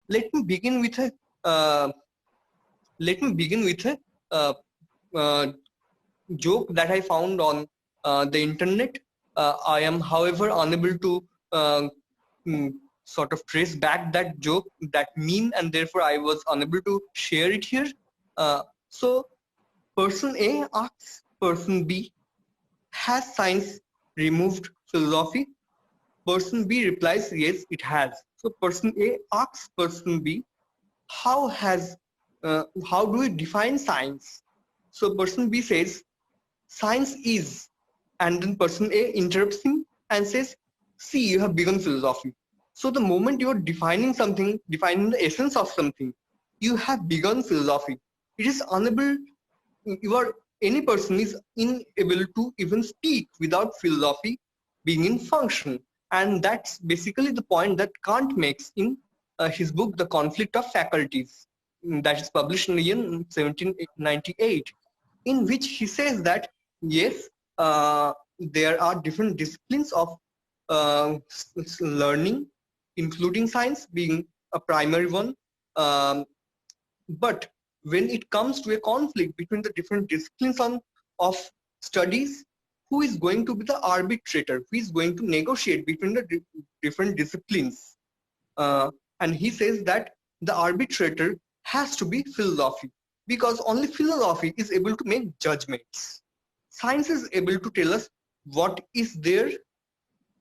let me begin with a uh, uh, joke that I found on the internet. I am, however, unable to sort of trace back that joke, that meme, and therefore I was unable to share it here. So person A asks person B, has science removed philosophy? Person B replies, yes, it has. So person A asks person B, how do we define science? So person B says, science is, and then person A interrupts him and says, see, you have begun philosophy. So the moment you are defining something, defining the essence of something, you have begun philosophy. It is unable, any person is unable to even speak without philosophy being in function. And that's basically the point that Kant makes in his book, The Conflict of Faculties, that is published in the year 1798, in which he says that, yes, there are different disciplines of learning, including science being a primary one. But when it comes to a conflict between the different disciplines of studies, who is going to be the arbitrator? Who is going to negotiate between the different disciplines? And he says that the arbitrator has to be philosophy, because only philosophy is able to make judgments. Science is able to tell us what is there,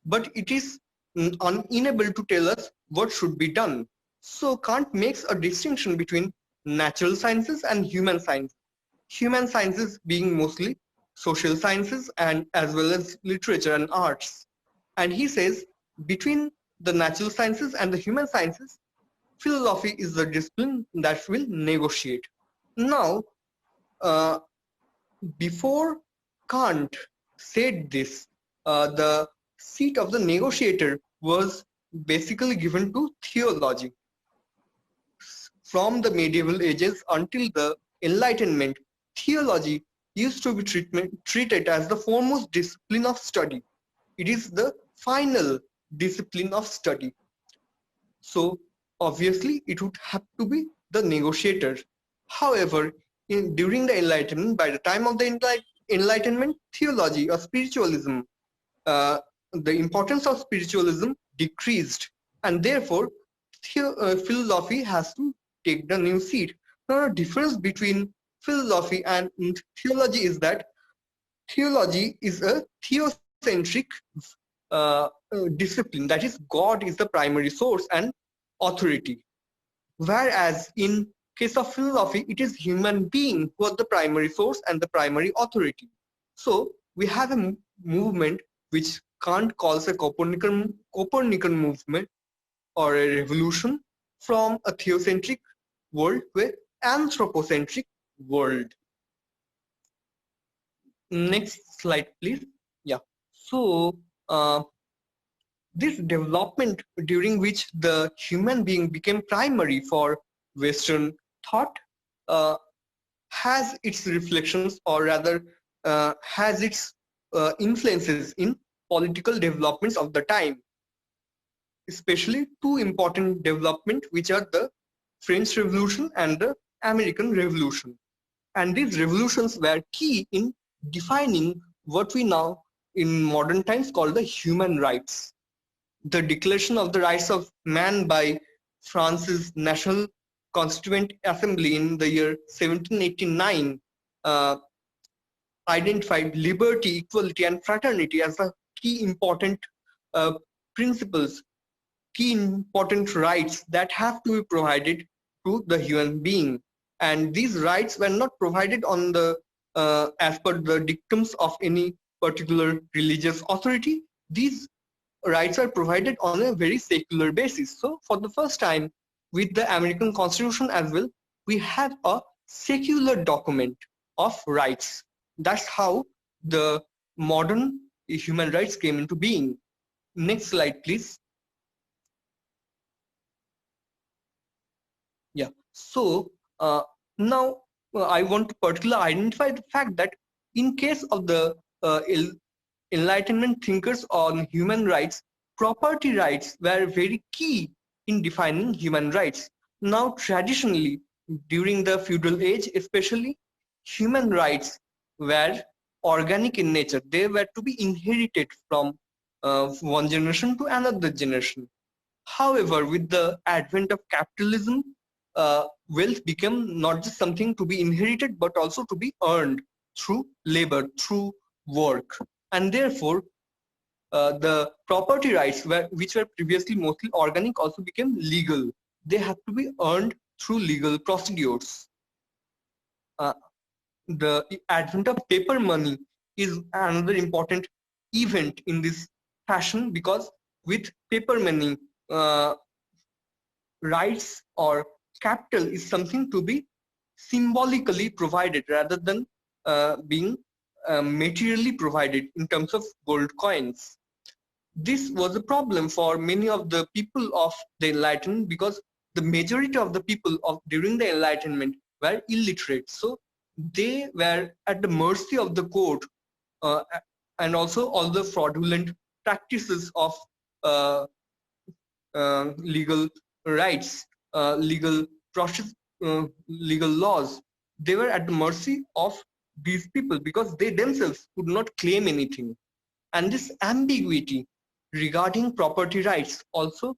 but it is unable to tell us what should be done. So Kant makes a distinction between natural sciences and human science. Human sciences being mostly social sciences and as well as literature and arts. And he says between the natural sciences and the human sciences, philosophy is the discipline that will negotiate. Now, before Kant said this, the seat of the negotiator was basically given to theology. From the medieval ages until the Enlightenment, theology used to be treated as the foremost discipline of study. It is the final discipline of study. So obviously it would have to be the negotiator. However, during the Enlightenment, by the time of the Enlightenment, theology or spiritualism, the importance of spiritualism decreased, and therefore philosophy has to take the new seat. Now, the difference between philosophy and theology is that theology is a theocentric discipline, that is, God is the primary source and authority, whereas in case of philosophy, it is human being who are the primary source and the primary authority. So we have a movement which Kant calls a Copernican movement or a revolution from a theocentric world to an anthropocentric world. Next slide, please. Yeah. So this development during which the human being became primary for Western thought has its reflections, or rather has its influences in political developments of the time, especially two important developments, which are the French Revolution and the American Revolution. And these revolutions were key in defining what we now in modern times call the human rights. The Declaration of the Rights of Man by France's National Constituent Assembly in the year 1789 identified liberty, equality, and fraternity as the key important principles, key important rights that have to be provided to the human being. And these rights were not provided on the as per the dictums of any particular religious authority. These rights are provided on a very secular basis. So for the first time with the American Constitution as well, we have a secular document of rights. That's how the modern human rights came into being. Next slide, please. Yeah. So now I want to particularly identify the fact that in case of the Enlightenment thinkers on human rights, property rights were very key in defining human rights. Now, traditionally, during the feudal age, especially, human rights were organic in nature. They were to be inherited from one generation to another generation. However, with the advent of capitalism, wealth became not just something to be inherited, but also to be earned through labor, through work. And therefore, the property rights, which were previously mostly organic, also became legal. They have to be earned through legal procedures. Uh, the advent of paper money is another important event in this fashion, because with paper money, rights or capital is something to be symbolically provided rather than being materially provided in terms of gold coins. This was a problem for many of the people of the Enlightenment, because the majority of the people of during the Enlightenment were illiterate. So they were at the mercy of the court, uh, and also all the fraudulent practices of uh, legal rights, legal process, legal laws. They were at the mercy of these people because they themselves could not claim anything. And this ambiguity regarding property rights also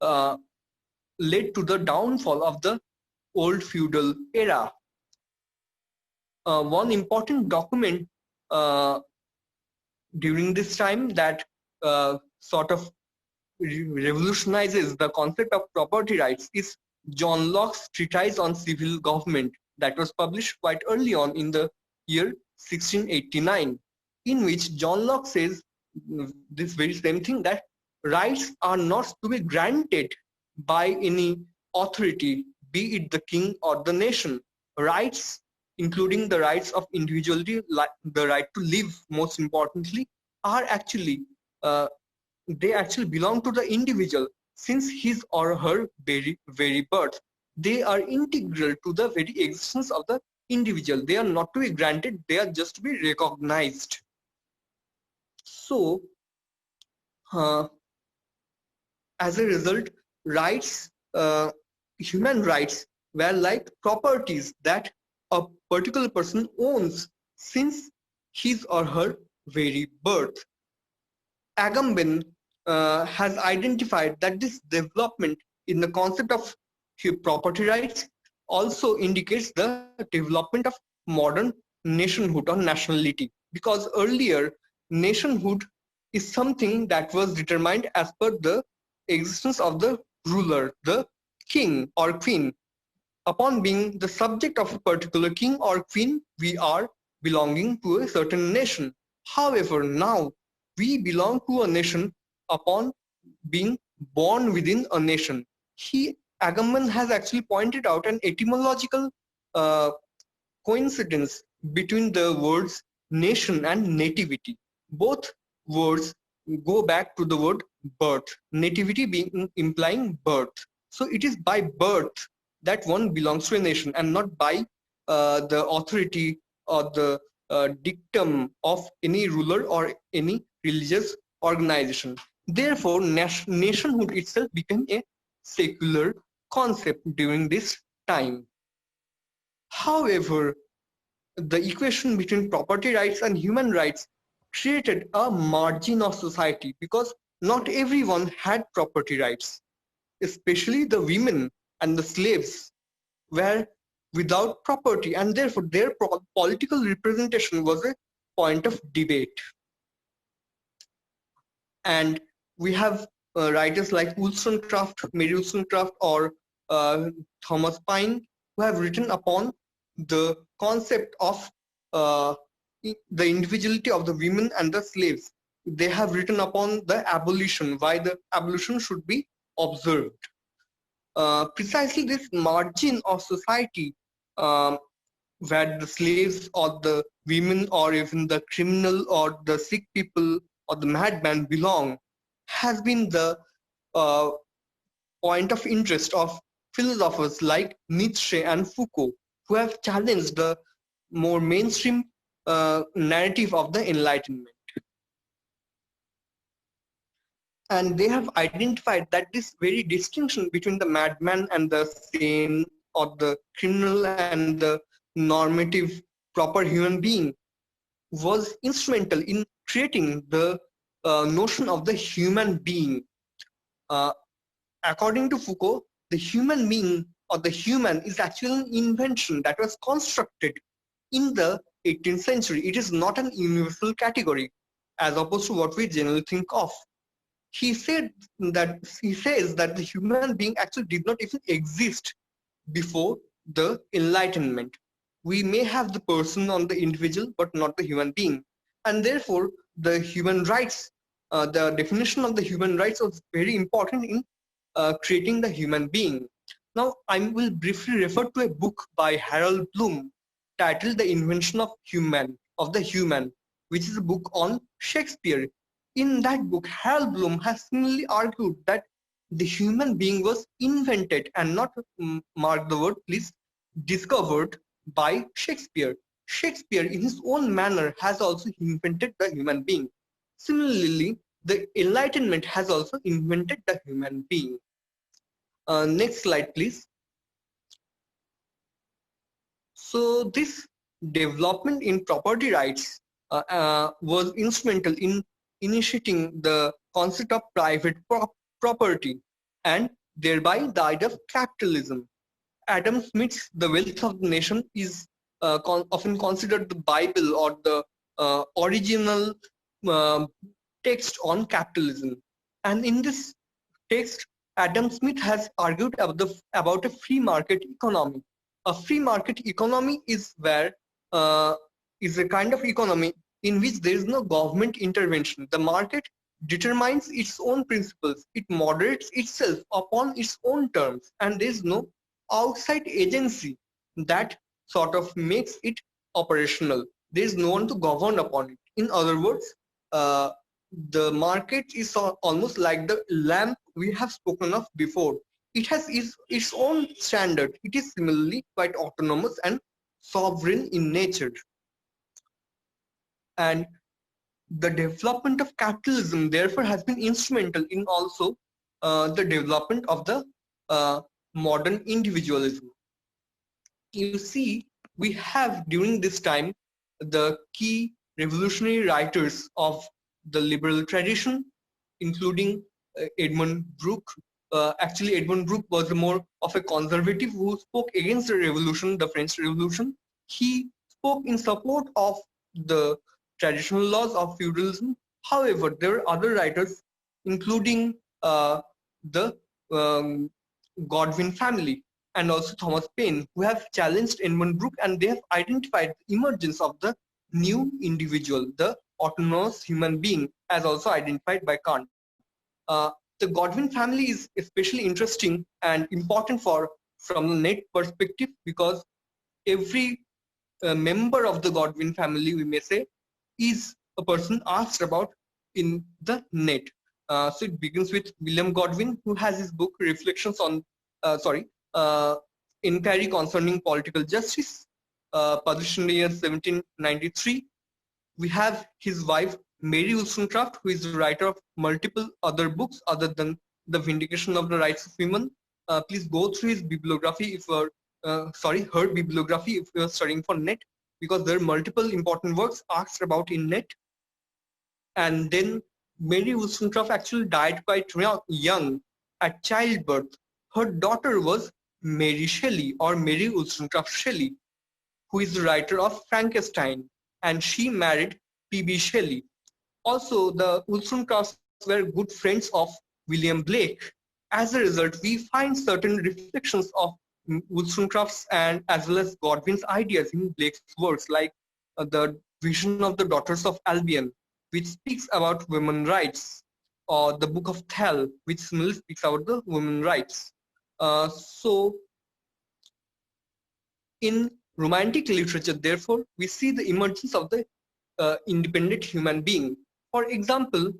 uh, led to the downfall of the old feudal era. One important document uh, during this time that sort of revolutionizes the concept of property rights is John Locke's treatise on civil government, that was published quite early on in the year 1689, in which John Locke says this very same thing, that rights are not to be granted by any authority, be it the king or the nation. Rights, including the rights of individuality, like the right to live, most importantly, are actually they actually belong to the individual since his or her very birth. They are integral to the very existence of the individual. They are not to be granted, they are just to be recognized. So, uh, as a result, rights, human rights, were like properties that a particular person owns since his or her very birth. Agamben has identified that this development in the concept of property rights also indicates the development of modern nationhood or nationality. Because earlier, nationhood is something that was determined as per the existence of the ruler, the king or queen. Upon being the subject of a particular king or queen, we are belonging to a certain nation. However, now we belong to a nation upon being born within a nation. Agamben has actually pointed out an etymological uh, coincidence between the words nation and nativity. Both words go back to the word birth, nativity being implying birth. So it is by birth that one belongs to a nation and not by the authority or the dictum of any ruler or any religious organization. Therefore, nationhood itself became a secular concept during this time. However, the equation between property rights and human rights created a margin of society because not everyone had property rights, especially the women and the slaves were without property, and therefore their political representation was a point of debate. And we have writers like Wollstonecraft, Mary Wollstonecraft, or Thomas Paine, who have written upon the concept of uh, the individuality of the women and the slaves. They have written upon the abolition, why the abolition should be observed. Precisely this margin of society, um, where the slaves or the women or even the criminal or the sick people or the madman belong, has been the uh, point of interest of philosophers like Nietzsche and Foucault, who have challenged the more mainstream narrative of the Enlightenment. And they have identified that this very distinction between the madman and the sane, or the criminal and the normative proper human being, was instrumental in creating the notion of the human being. Uh, According to Foucault, the human being or the human is actually an invention that was constructed in the 18th century. It is not an universal category as opposed to what we generally think of. He says that the human being actually did not even exist before the Enlightenment. We may have the person on the individual, but not the human being. And therefore, the human rights, the definition of the human rights was very important in creating the human being. Now, I will briefly refer to a book by Harold Bloom titled The Invention of the Human, which is a book on Shakespeare. In that book, Harold Bloom has similarly argued that the human being was invented and not, mark the word please, discovered by Shakespeare. Shakespeare, in his own manner, has also invented the human being. Similarly, the Enlightenment has also invented the human being. Next slide, please. So this development in property rights was instrumental in initiating the concept of private property and thereby the idea of capitalism. Adam Smith's The Wealth of the Nation is often considered the Bible or the original uh, text on capitalism. And in this text, Adam Smith has argued about a free market economy. A free market economy is where is a kind of economy in which there is no government intervention. The market determines its own principles. It moderates itself upon its own terms, and there is no outside agency that sort of makes it operational. There is no one to govern upon it. In other words, uh, the market is almost like the lamp we have spoken of before. It has its own standard. It is similarly quite autonomous and sovereign in nature. And the development of capitalism therefore has been instrumental in also the development of the modern individualism. You see, we have during this time the key revolutionary writers of the liberal tradition, including Edmund Burke. Actually, Edmund Burke was more of a conservative who spoke against the revolution, the French Revolution. He spoke in support of the traditional laws of feudalism. However, there are other writers, including the Godwin family and also Thomas Paine, who have challenged Edmund Burke, and they have identified the emergence of the new individual, the autonomous human being, as also identified by Kant. The Godwin family is especially interesting and important from the net perspective because every member of the Godwin family, we may say, is a person asked about in the net. So it begins with William Godwin, who has his book Reflections on, Inquiry Concerning Political Justice, published in the year 1793. We have his wife, Mary Wollstonecraft, who is the writer of multiple other books other than The Vindication of the Rights of Women. Please go through his bibliography if you're, her bibliography if you're studying for NET, because there are multiple important works asked about in NET. And then Mary Wollstonecraft actually died quite young at childbirth. Her daughter was Mary Shelley or Mary Wollstonecraft Shelley, who is the writer of Frankenstein, and she married P.B. Shelley. Also, the Wollstonecrafts were good friends of William Blake. As a result, we find certain reflections of Wollstonecraft's and as well as Godwin's ideas in Blake's works, like the Vision of the Daughters of Albion, which speaks about women's rights, or the Book of Thel, which similarly speaks about the women's rights. So, in Romantic literature, therefore, we see the emergence of the independent human being. For example,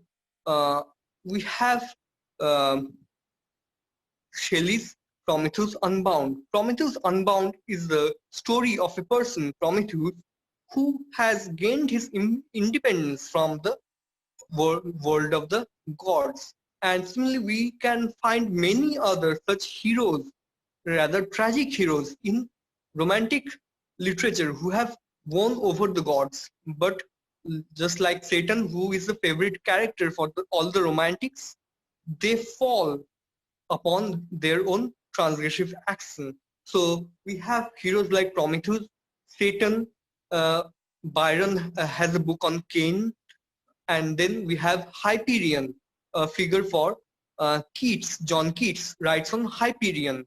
we have Shelley's Prometheus Unbound. Prometheus Unbound is the story of a person, Prometheus, who has gained his independence from the world of the gods. And similarly, we can find many other such heroes, rather tragic heroes in romantic literature who have won over the gods. But just like Satan, who is the favorite character for all the romantics, they fall upon their own transgressive action. So we have heroes like Prometheus, Satan, uh, Byron has a book on Cain, and then we have Hyperion, a figure for Keats. John Keats writes on Hyperion,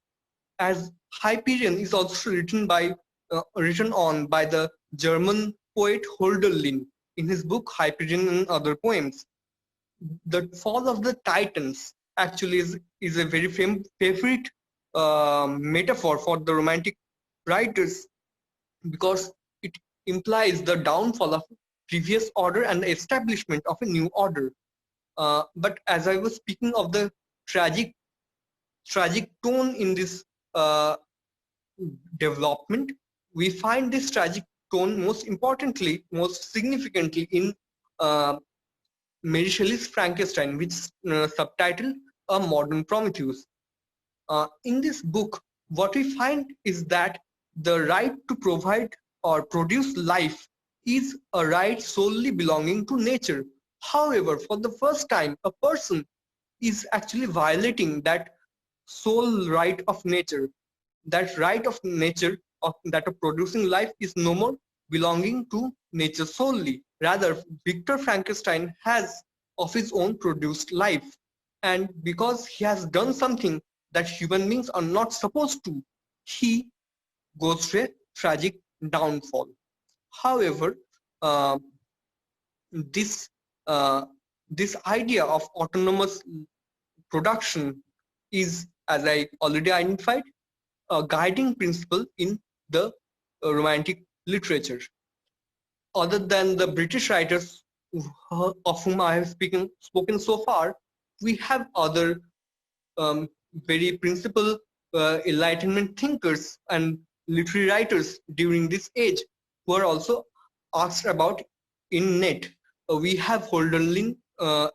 as Hyperion is also written on by the German poet Hölderlin in his book Hyperion and Other Poems. The fall of the Titans actually is a very favorite metaphor for the romantic writers, because it implies the downfall of previous order and the establishment of a new order. But as I was speaking of the tragic tone in this uh, development, we find this tragic tone most significantly in uh, Mary Shelley's Frankenstein, which is subtitled A Modern Prometheus. In this book, what we find is that the right to provide or produce life is a right solely belonging to nature. However, for the first time, a person is actually violating that sole right of nature. That right of nature, that of producing life, is no more belonging to nature solely. Rather, Victor Frankenstein has of his own produced life. And because he has done something that human beings are not supposed to, he goes through a tragic downfall. However, uh, this uh, this idea of autonomous production is, as I already identified, a guiding principle in the romantic literature. Other than the British writers of whom I have spoken so far, we have other very principal Enlightenment thinkers and literary writers during this age who are also asked about in net. We have Hölderlin,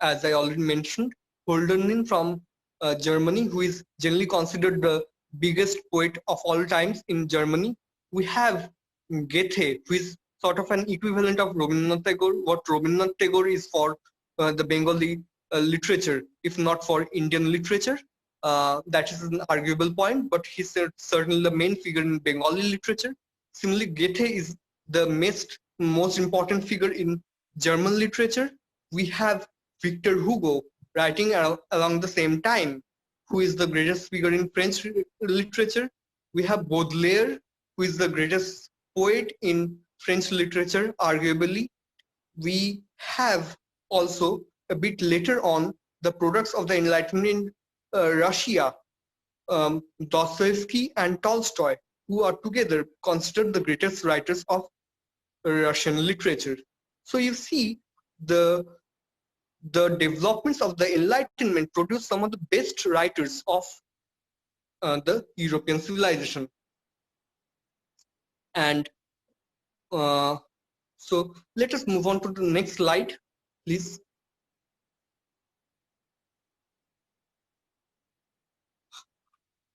as I already mentioned, Hölderlin from Germany, who is generally considered the biggest poet of all times in Germany. We have Goethe, who is sort of an equivalent of Rabindranath Tagore, what Rabindranath Tagore is for the Bengali literature, if not for Indian literature. That is an arguable point, but he's certainly the main figure in Bengali literature. Similarly, Goethe is the most important figure in German literature. We have Victor Hugo writing along the same time, who is the greatest figure in French literature. We have Baudelaire, who is the greatest poet in French literature, arguably. We have also a bit later on the products of the Enlightenment Russia, Dostoevsky and Tolstoy, who are together considered the greatest writers of Russian literature. So you see, the developments of the Enlightenment produced some of the best writers of the European civilization. And so let us move on to the next slide, please.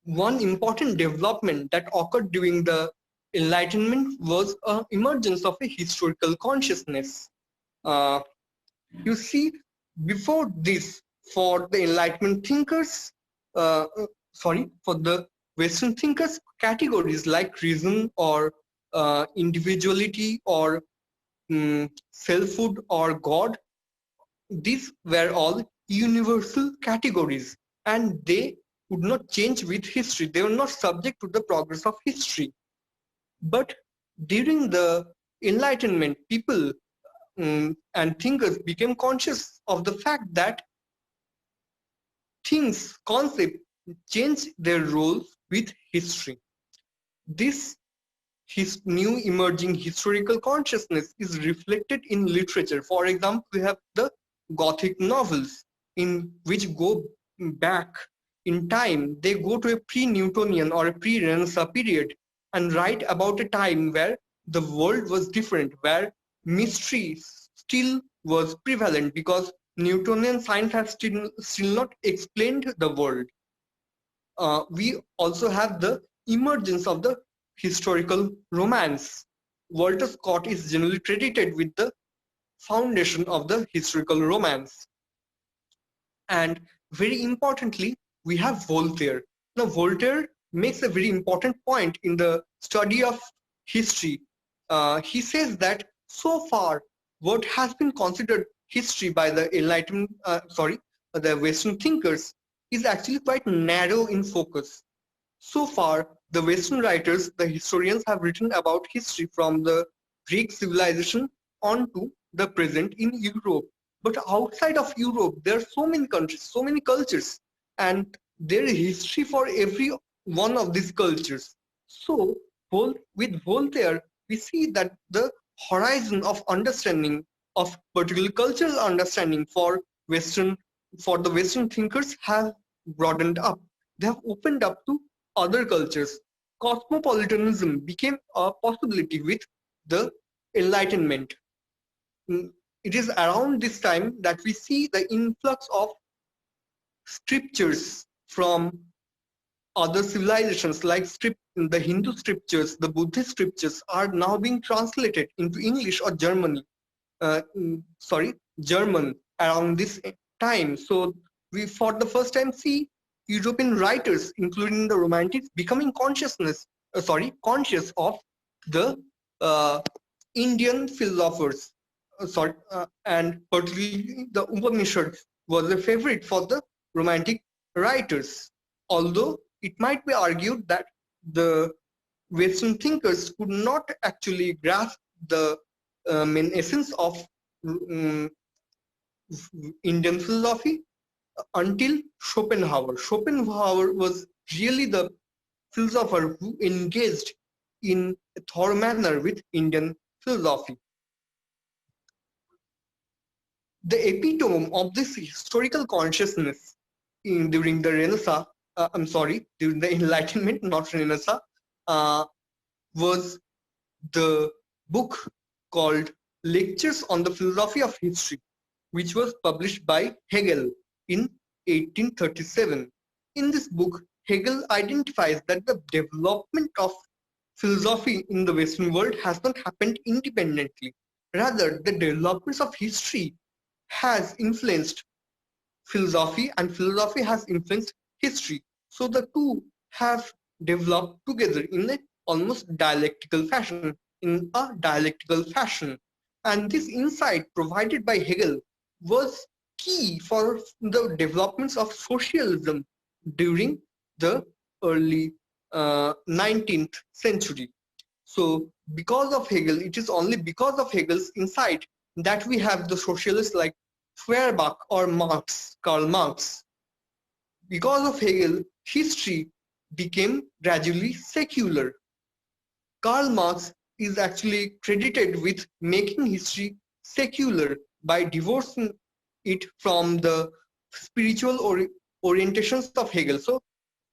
One important development that occurred during the Enlightenment was an emergence of a historical consciousness. You see, before this, for the Enlightenment thinkers, for the Western thinkers, categories like reason or individuality or selfhood or God, these were all universal categories, and they would not change with history. They were not subject to the progress of history. But during the Enlightenment, people and thinkers became conscious of the fact that things, concepts, change their roles with history. This his new emerging historical consciousness is reflected in literature. For example, we have the Gothic novels, in which go back in time. They go to a pre-Newtonian or a pre-Renaissance period and write about a time where the world was different, where mystery still was prevalent, because Newtonian science has still not explained the world. We also have the emergence of the historical romance. Walter Scott is generally credited with the foundation of the historical romance. And very importantly, we have Voltaire. Now, Voltaire makes a very important point in the study of history. He says that so far, what has been considered history by the the Western thinkers is actually quite narrow in focus. So far, the Western writers, the historians, have written about history from the Greek civilization on to the present in Europe. But outside of Europe, there are so many countries, so many cultures, and there is history for every one of these cultures. So, with Voltaire, we see that the horizon of understanding of particular cultural understanding for the Western thinkers have broadened up. They have opened up to other cultures. Cosmopolitanism became a possibility with the Enlightenment. It is around this time that we see the influx of scriptures from other civilizations, like the Hindu scriptures, the Buddhist scriptures are now being translated into English or German around this time. So we for the first time see European writers, including the Romantics, becoming conscious of the uh, Indian philosophers. And particularly the Upanishads was a favorite for the Romantic writers. Although it might be argued that the Western thinkers could not actually grasp the main essence of um, Indian philosophy until Schopenhauer. Schopenhauer was really the philosopher who engaged in a thorough manner with Indian philosophy. The epitome of this historical consciousness during the Renaissance, during the Enlightenment, not Renaissance, was the book called Lectures on the Philosophy of History, which was published by Hegel in 1837. In this book, Hegel identifies that the development of philosophy in the Western world has not happened independently. Rather, the developments of history has influenced philosophy and philosophy has influenced history. So the two have developed together in a almost dialectical fashion, And this insight provided by Hegel was key for the developments of socialism during the early 19th century. So because of Hegel, it is only because of Hegel's insight that we have the socialists like Feuerbach or Karl Marx. Because of Hegel, history became gradually secular. Karl Marx is actually credited with making history secular by divorcing it from the spiritual orientations of Hegel. So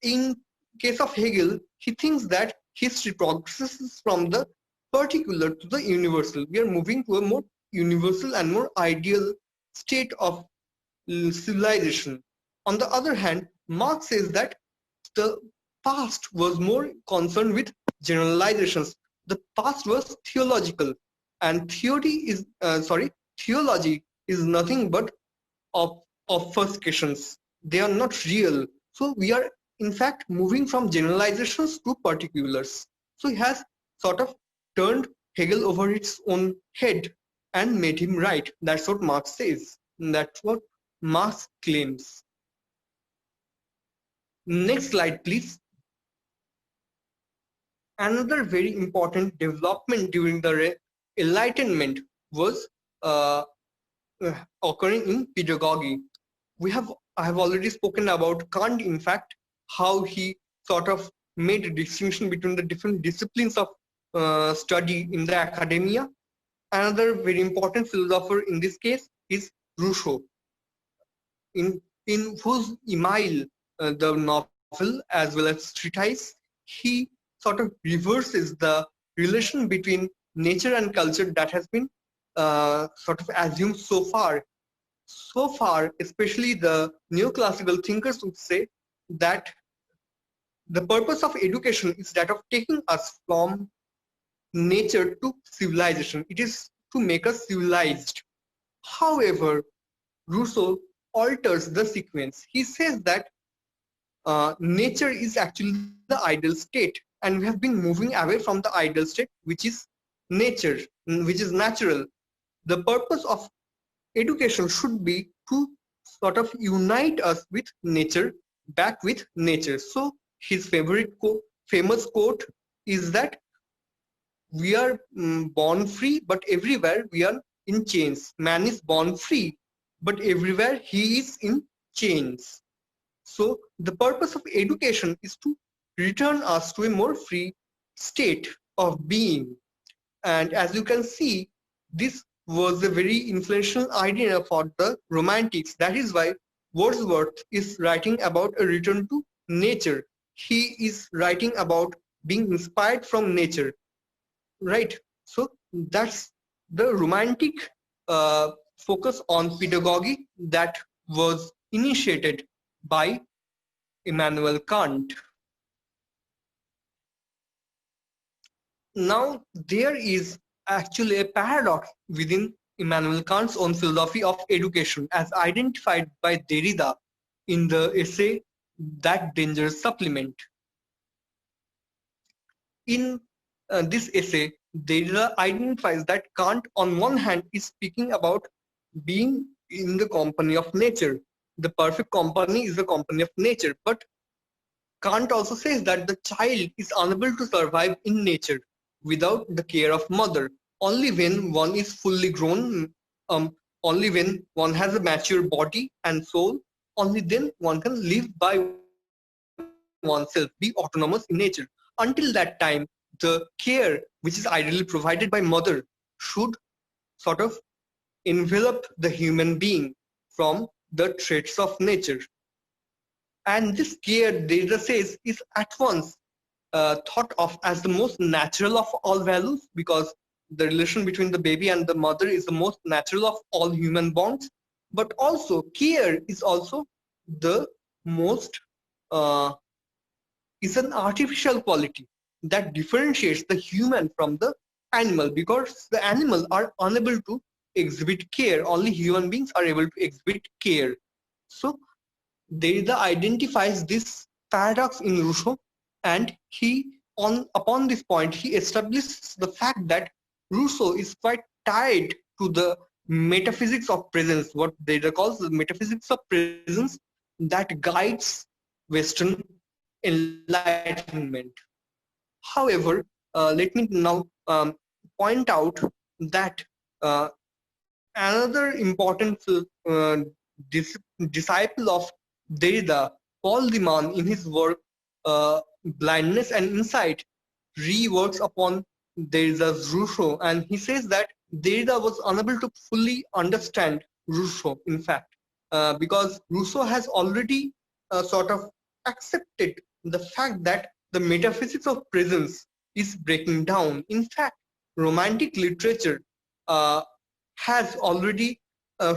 in case of Hegel, he thinks that history progresses from the particular to the universal. We are moving to a more universal and more ideal state of civilization. On the other hand, Marx says that the past was more concerned with generalizations. The past was theological, and theology is nothing but obfuscations. They are not real. So we are in fact moving from generalizations to particulars. So he has sort of turned Hegel over its own head and made him right. That's what Marx says. That's what Marx claims. Next slide, please. Another very important development during the Enlightenment was occurring in pedagogy. I have already spoken about Kant, in fact, how he sort of made a distinction between the different disciplines of study in the academia. Another very important philosopher in this case is Rousseau, in whose Emile, the novel as well as treatise, he sort of reverses the relation between nature and culture that has been sort of assumed so far. So far, especially the neoclassical thinkers would say that the purpose of education is that of taking us from nature to civilization. It is to make us civilized. However, Rousseau alters the sequence. He says that nature is actually the ideal state, and we have been moving away from the ideal state, which is nature, which is natural. The purpose of education should be to sort of unite us with nature, back with nature. So his famous quote is that we are born free, but everywhere we are in chains. Man is born free, but everywhere he is in chains. So the purpose of education is to return us to a more free state of being. And as you can see, this was a very influential idea for the Romantics. That is why Wordsworth is writing about a return to nature. He is writing about being inspired from nature, right? So that's the Romantic focus on pedagogy that was initiated by Immanuel Kant. Now, there is actually a paradox within Immanuel Kant's own philosophy of education as identified by Derrida in the essay That Dangerous Supplement. In this essay, Derrida identifies that Kant, on one hand, is speaking about being in the company of nature. The perfect company is the company of nature, but Kant also says that the child is unable to survive in nature without the care of mother. Only when one is fully grown, only when one has a mature body and soul, only then one can live by oneself, be autonomous in nature. Until that time, the care which is ideally provided by mother should sort of envelop the human being from the traits of nature. And this care, Derrida says, is at once thought of as the most natural of all values, because the relation between the baby and the mother is the most natural of all human bonds. But also, care is also the most, uh, is an artificial quality that differentiates the human from the animal, because the animal are unable to exhibit care. Only human beings are able to exhibit care. So Derrida identifies this paradox in Rousseau, and upon this point he establishes the fact that Rousseau is quite tied to the metaphysics of presence, what Derrida calls the metaphysics of presence that guides Western enlightenment. However, let me now point out that uh, another important disciple of Derrida, Paul Diman, in his work Blindness and Insight, reworks upon Derrida's Rousseau, and he says that Derrida was unable to fully understand Rousseau, in fact, because Rousseau has already sort of accepted the fact that the metaphysics of presence is breaking down. In fact, Romantic literature uh, has already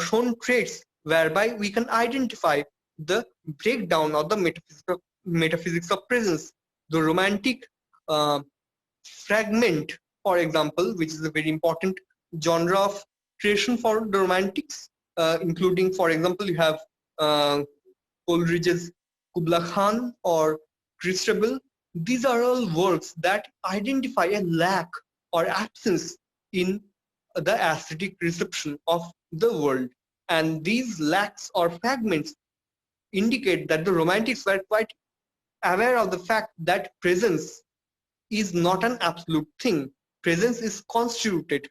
shown traits whereby we can identify the breakdown of the metaphysics of presence. The Romantic uh, fragment, for example, which is a very important genre of creation for the Romantics, including, for example, you have uh, Coleridge's Kubla Khan or Christabel. These are all works that identify a lack or absence in the aesthetic reception of the world. And these lacks or fragments indicate that the Romantics were quite aware of the fact that presence is not an absolute thing. Presence is constituted.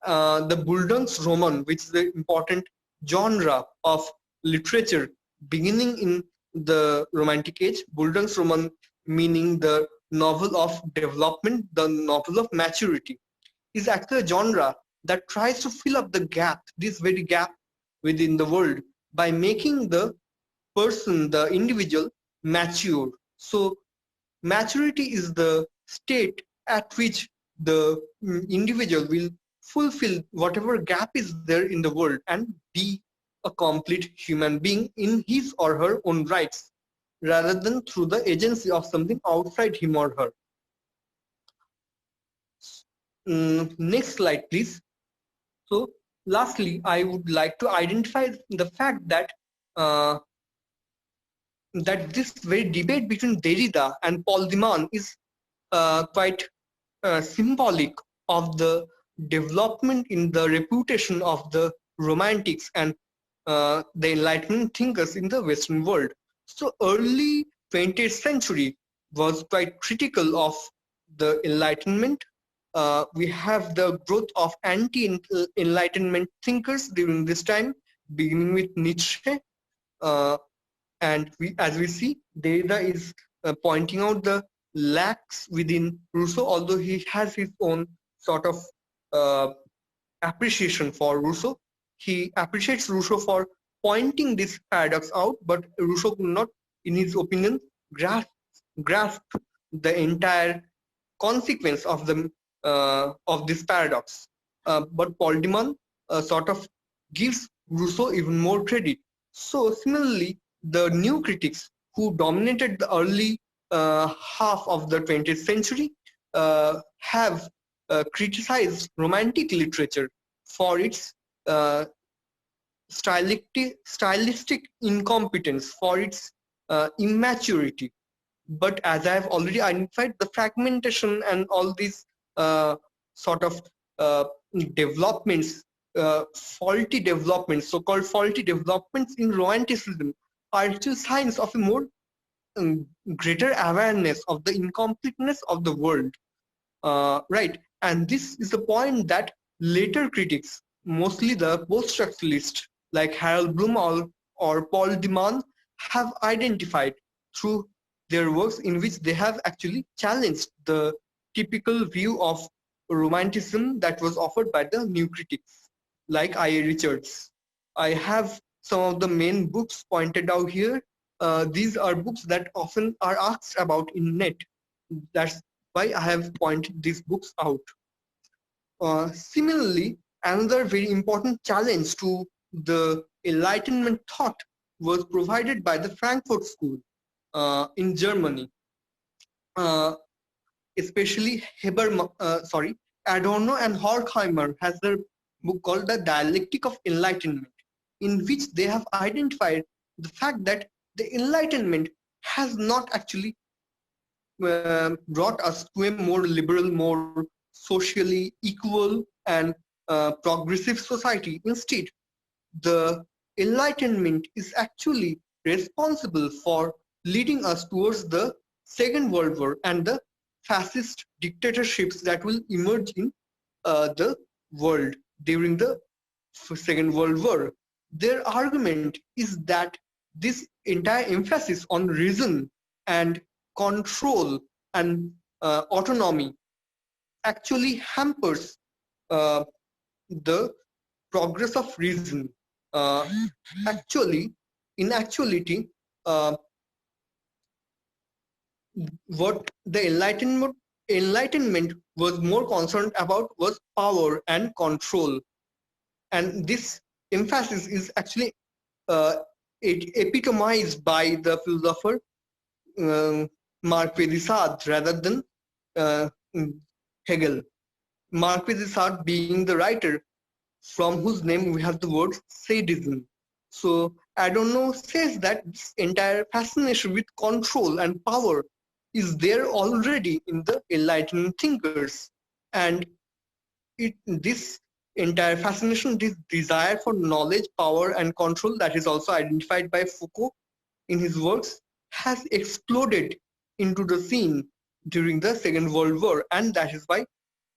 The Bildungsroman, which is the important genre of literature beginning in the Romantic age, Bildungsroman meaning the novel of development, the novel of maturity, is actually a genre that tries to fill up the gap, this very gap within the world, by making the person, the individual, mature. So maturity is the state at which the individual will fulfill whatever gap is there in the world and be a complete human being in his or her own rights, rather than through the agency of something outside him or her. Next slide, please. So, lastly, I would like to identify the fact that this very debate between Derrida and Paul Diman is quite symbolic of the development in the reputation of the Romantics and the Enlightenment thinkers in the Western world. So early 20th century was quite critical of the Enlightenment. We have the growth of anti-Enlightenment thinkers during this time, beginning with Nietzsche. And as we see, Derrida is pointing out the lacks within Rousseau, although he has his own sort of uh, appreciation for Rousseau. He appreciates Rousseau for pointing this paradox out, but Rousseau could not, in his opinion, grasp the entire consequence of this paradox. But Paul Diman sort of gives Rousseau even more credit. So similarly, the new critics who dominated the early half of the 20th century have criticized Romantic literature for its stylistic incompetence, for its immaturity. But as I have already identified, the fragmentation and all these sort of uh, developments, faulty developments, so-called faulty developments in Romanticism are actually signs of a more greater awareness of the incompleteness of the world. Right, and this is the point that later critics, mostly the post-structuralists like Harold Bloom or Paul Diman, have identified through their works, in which they have actually challenged the typical view of Romanticism that was offered by the new critics, like I.A. Richards. I have some of the main books pointed out here. These are books that often are asked about in net. That's why I have pointed these books out. Similarly, another very important challenge to the Enlightenment thought was provided by the Frankfurt School in Germany, especially Adorno and Horkheimer has their book called The Dialectic of Enlightenment, in which they have identified the fact that the Enlightenment has not actually brought us to a more liberal, more socially equal and progressive society. Instead, the Enlightenment is actually responsible for leading us towards the Second World War and the fascist dictatorships that will emerge in the world during the Second World War. Their argument is that this entire emphasis on reason and control and autonomy actually hampers uh, the progress of reason. Uh, actually, in actuality, uh, what the Enlightenment was more concerned about was power and control. And this emphasis is actually epitomized by the philosopher Marquis de Sade rather than uh, Hegel. Marquis de Sade being the writer from whose name we have the word sadism. So Adorno says that this entire fascination with control and power is there already in the enlightened thinkers. And this entire fascination, this desire for knowledge, power, and control that is also identified by Foucault in his works, has exploded into the scene during the Second World War, and that is why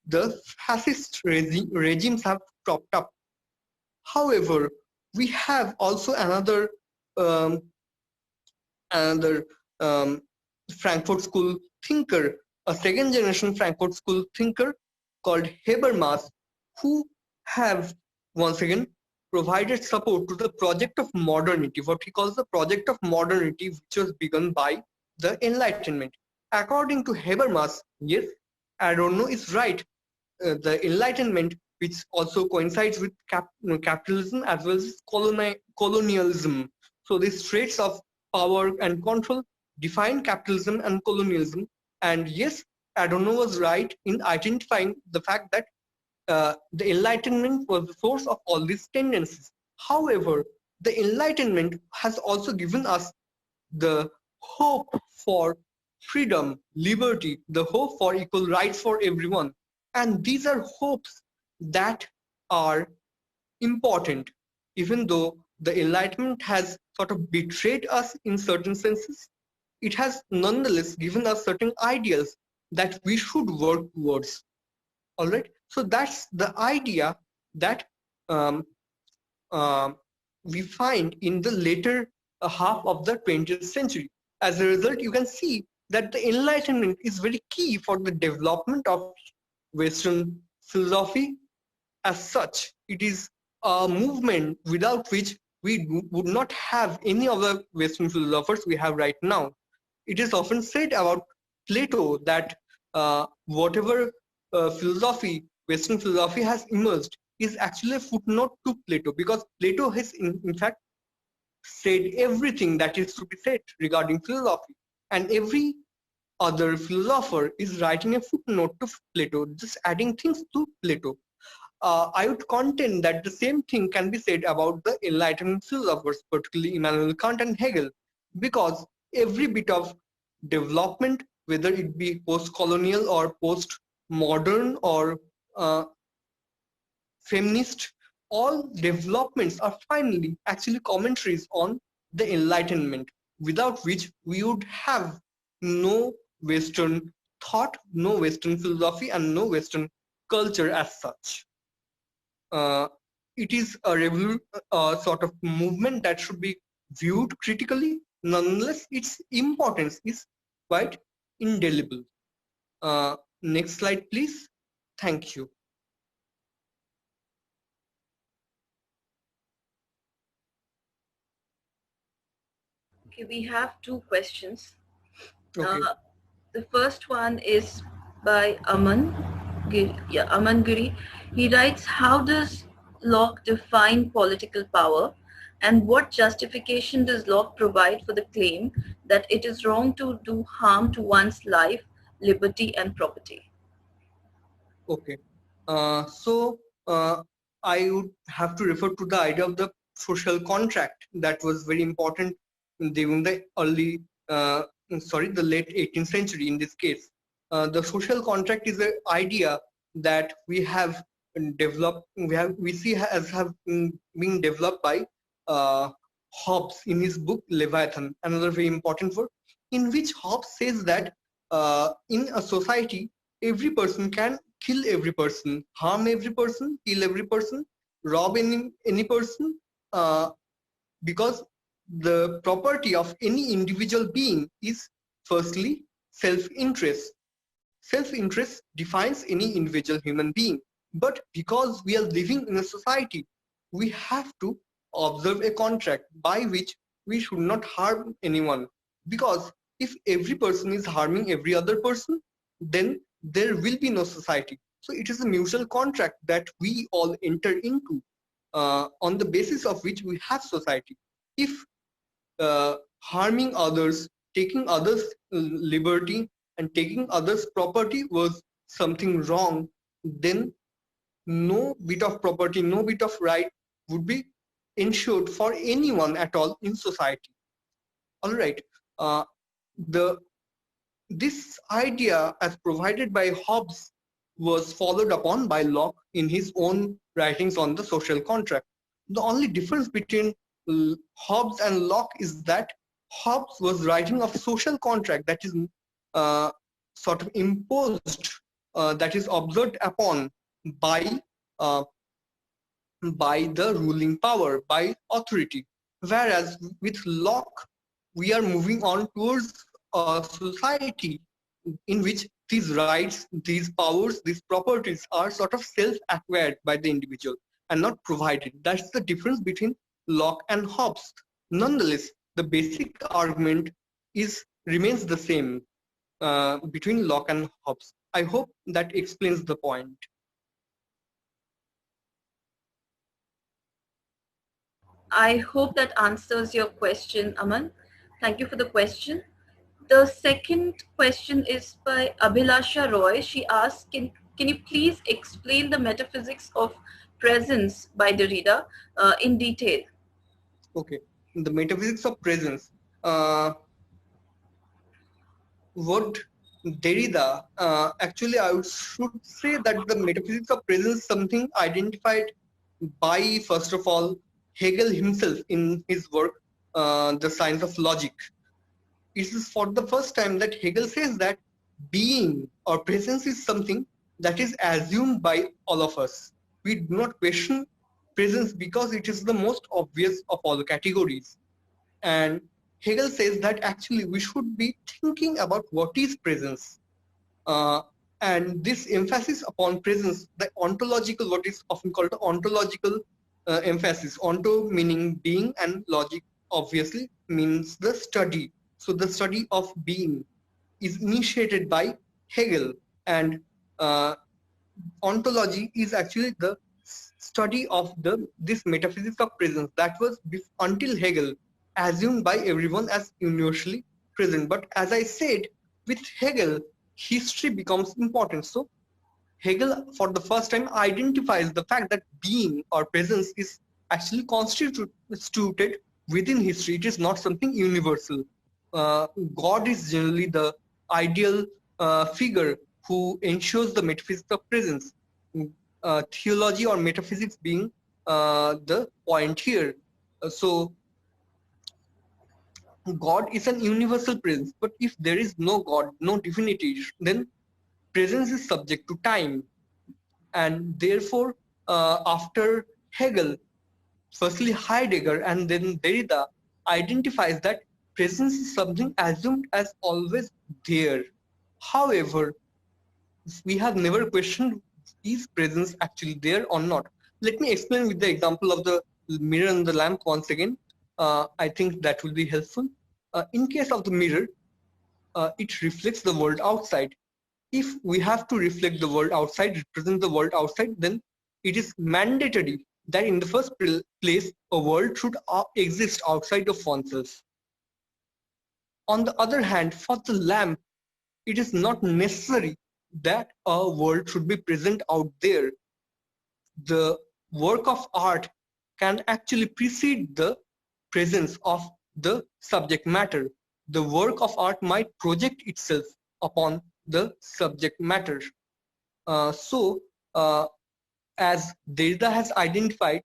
the fascist regimes have cropped up. However, we have also um, another Frankfurt School thinker, a second generation Frankfurt School thinker called Habermas, who have once again provided support to the project of modernity, what he calls the project of modernity, which was begun by the Enlightenment. According to Habermas, yes, Adorno is right. The Enlightenment which also coincides with capitalism as well as colonialism. So these traits of power and control define capitalism and colonialism. And yes, Adorno was right in identifying the fact that the Enlightenment was the source of all these tendencies. However, the Enlightenment has also given us the hope for freedom, liberty, the hope for equal rights for everyone. And these are hopes that are important, even though the Enlightenment has sort of betrayed us in certain senses. It has nonetheless given us certain ideals that we should work towards. All right. So that's the idea that um, uh, we find in the later half of the 20th century. As a result, you can see that the Enlightenment is very key for the development of Western philosophy as such. It is a movement without which we would not have any of the Western philosophers we have right now. It is often said about Plato that whatever Western philosophy has emerged is actually a footnote to Plato, because Plato has in fact said everything that is to be said regarding philosophy, and every other philosopher is writing a footnote to Plato, just adding things to Plato. I would contend that the same thing can be said about the Enlightenment philosophers, particularly Immanuel Kant and Hegel, because every bit of development, whether it be post-colonial or post-modern or uh, feminist, all developments are finally actually commentaries on the Enlightenment, without which we would have no Western thought, no Western philosophy, and no Western culture as such. It is a sort of movement that should be viewed critically. Nonetheless, its importance is quite indelible. Next slide, please. Thank you. Okay, we have two questions. Okay. The first one is by Aman Giri. He writes, how does Locke define political power, and what justification does Locke provide for the claim that it is wrong to do harm to one's life, liberty, and property? Okay. So I would have to refer to the idea of the social contract that was very important during the the late 18th century in this case. The social contract is an idea that we have developed, we see as have been developed by Hobbes in his book Leviathan, another very important work, in which Hobbes says that in a society, every person can kill every person, harm every person, kill every person, rob any person, uh, because the property of any individual being is firstly self-interest. Self-interest defines any individual human being. But because we are living in a society, we have to observe a contract by which we should not harm anyone. Because if every person is harming every other person, then there will be no society. So it is a mutual contract that we all enter into, on the basis of which we have society. If harming others, taking others' liberty, and taking others' property was something wrong, then no bit of property, no bit of right would be ensured for anyone at all in society. All right. Uh, the This idea, as provided by Hobbes, was followed upon by Locke in his own writings on the social contract. The only difference between Hobbes and Locke is that Hobbes was writing of social contract that is uh, sort of imposed, that is observed upon by uh, by the ruling power, by authority. Whereas with Locke, we are moving on towards a society in which these rights, these powers, these properties are sort of self-acquired by the individual and not provided. That's the difference between Locke and Hobbes. Nonetheless, the basic argument remains the same between Locke and Hobbes. I hope that explains the point. I hope that answers your question, Aman. Thank you for the question. The second question is by Abhilasha Roy. She asks, can you please explain the metaphysics of presence by Derrida in detail? Okay, the metaphysics of presence. What Derrida, actually, should say that the metaphysics of presence is something identified by, first of all, Hegel himself in his work, The Science of Logic. It is for the first time that Hegel says that being or presence is something that is assumed by all of us. We do not question presence because it is the most obvious of all categories. And Hegel says that actually we should be thinking about what is presence. Uh, and this emphasis upon presence, the ontological, what is often called the ontological emphasis, onto meaning being, and logic obviously means the study. So the study of being is initiated by Hegel, and uh, ontology is actually the study of this metaphysics of presence that was until Hegel assumed by everyone as universally present. But as I said, with Hegel, history becomes important. So Hegel, for the first time, identifies the fact that being or presence is actually constituted within history. It is not something universal. Uh, God is generally the ideal figure who ensures the metaphysics of presence. Theology or metaphysics being the point here. So God is an universal presence, but if there is no God, no divinity, then presence is subject to time. And therefore, after Hegel, firstly Heidegger and then Derrida identifies that presence is something assumed as always there. However, we have never questioned, is presence actually there or not? Let me explain with the example of the mirror and the lamp once again. I think that will be helpful. In case of the mirror, it reflects the world outside. If we have to reflect the world outside, represent the world outside, then it is mandatory that in the first place, a world should exist outside of oneself. On the other hand, for the lamp, it is not necessary that a world should be present out there. The work of art can actually precede the presence of the subject matter. The work of art might project itself upon the subject matter. So, as Derrida has identified,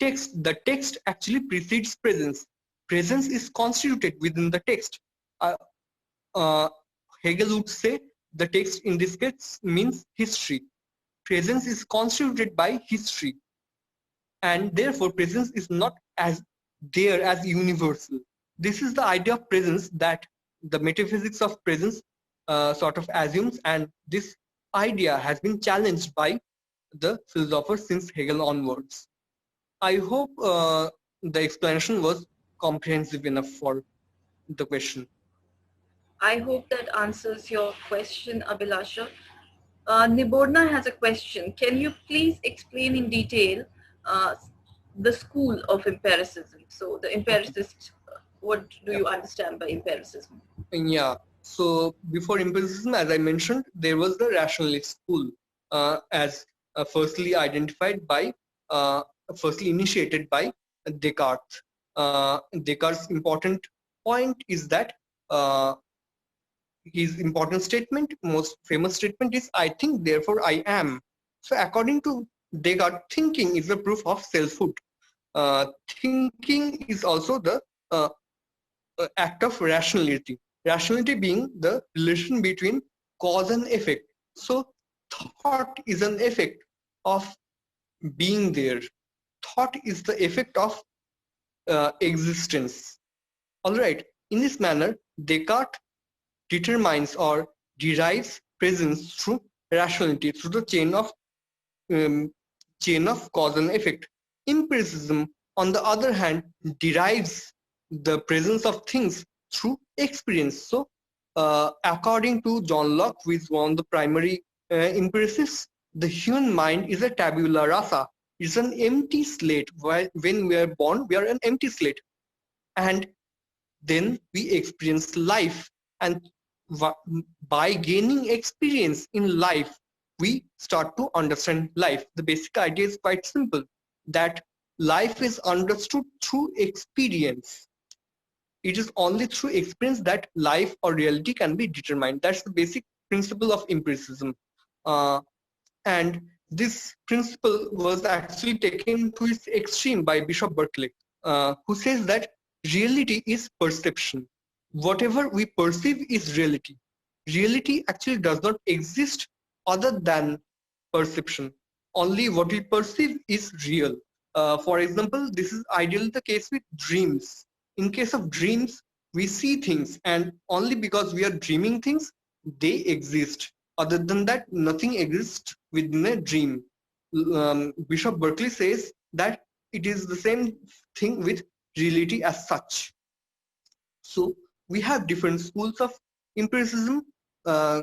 the text actually precedes presence. Presence is constituted within the text. Uh, uh, Hegel would say the text in this case means history. Presence is constituted by history, and therefore presence is not as there as universal. This is the idea of presence that the metaphysics of presence sort of assumes, and this idea has been challenged by the philosophers since Hegel onwards. I hope the explanation was comprehensive enough for the question. I hope that answers your question, Abhilasha. Niborna has a question. Can you please explain in detail uh, the school of empiricism? So the empiricist, what do Yeah. you understand by empiricism? Yeah. So before empiricism, as I mentioned, there was the rationalist school, as firstly identified by, firstly initiated by Descartes. Descartes' important point is that his important statement, most famous statement is, I think, therefore I am. So according to Descartes, thinking is a proof of selfhood. Thinking is also the act of rationality. Rationality being the relation between cause and effect. So thought is an effect of being there. Thought is the effect of existence. All right. In this manner, Descartes determines or derives presence through rationality, through the um, chain of cause and effect. Empiricism, on the other hand, derives the presence of things through experience. So, according to John Locke, who is one of the primary empiricists, the human mind is a tabula rasa. It's an empty slate. While when we are born, we are an empty slate, and then we experience life, and by gaining experience in life, we start to understand life. The basic idea is quite simple, that life is understood through experience. It is only through experience that life or reality can be determined. That's the basic principle of empiricism. And this principle was actually taken to its extreme by Bishop Berkeley, who says that reality is perception. Whatever we perceive is reality. Reality actually does not exist other than perception. Only what we perceive is real. For example, this is ideally the case with dreams. In case of dreams, we see things, and only because we are dreaming things, they exist. Other than that, nothing exists within a dream. Bishop Berkeley says that it is the same thing with reality as such. So we have different schools of empiricism. Uh,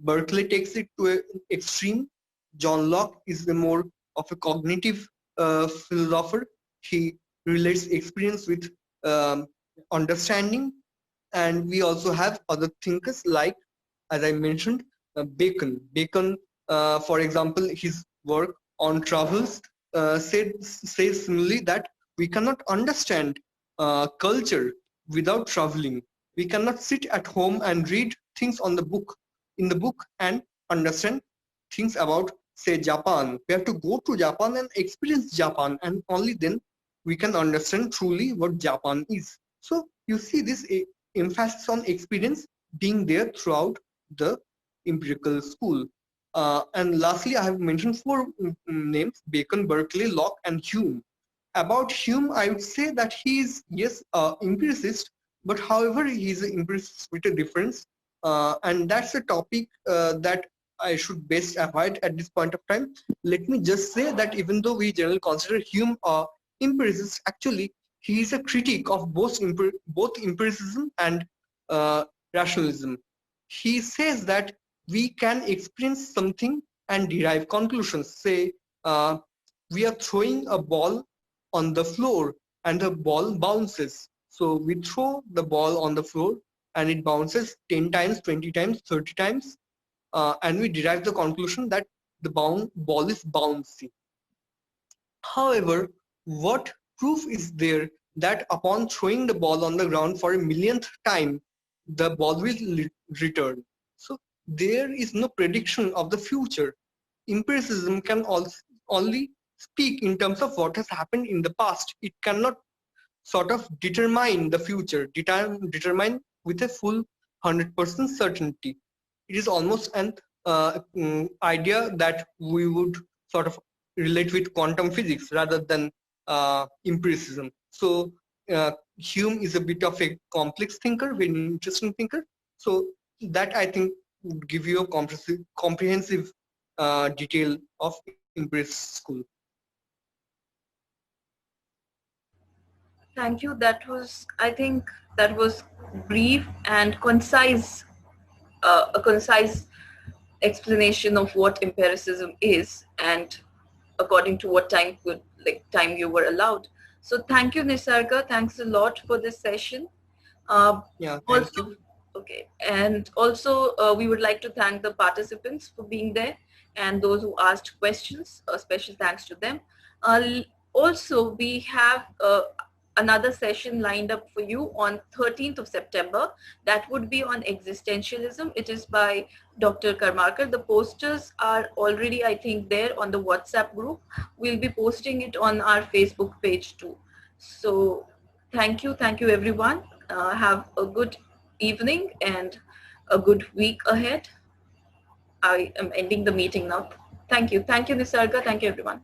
Berkeley takes it to an extreme. John Locke is the more of a cognitive philosopher. He relates experience with um, understanding. And we also have other thinkers like, as I mentioned, Bacon. Bacon, for example, his work on travels says similarly that we cannot understand culture without traveling. We cannot sit at home and read things on in the book, and understand things about, say, Japan. We have to go to Japan and experience Japan, and only then we can understand truly what Japan is. So you see this emphasis on experience being there throughout the empirical school. And lastly, I have mentioned four names: Bacon, Berkeley, Locke, and Hume. About Hume, I would say that he is, yes, empiricist, but however, he is an empiricist with a difference. And that's a topic that I should best avoid at this point of time. Let me just say that even though we generally consider Hume a empiricist, actually, he is a critic of both empiricism and rationalism. He says that we can experience something and derive conclusions. Say, we are throwing a ball on the floor and the ball bounces. So we throw the ball on the floor and it bounces 10 times, 20 times, 30 times, and we derive the conclusion that the ball is bouncy. However, what proof is there that upon throwing the ball on the ground for a millionth time, the ball will return? So there is no prediction of the future. Empiricism can also only speak in terms of what has happened in the past. It cannot sort of determine the future, determine with a full 100% certainty. It is almost an idea that we would sort of relate with quantum physics rather than empiricism. So Hume is a bit of a complex thinker, very interesting thinker. So that, I think, would give you a comprehensive detail of empiricist school. Thank you. That was, I think, that was brief and concise, a concise explanation of what empiricism is, and according to what time you were allowed. So thank you, Nisarga. Thanks a lot for this session. Yeah, thank Also, you. okay, and also we would like to thank the participants for being there, and those who asked questions. A special thanks to them. Also, we have another session lined up for you on 13th of September. That would be on existentialism. It is by Dr. Karmarkar. The posters are already, I think, there on the WhatsApp group. We'll be posting it on our Facebook page too. So thank you everyone. Have a good evening and a good week ahead. I am ending the meeting now. Thank you Nisarga. Thank you everyone.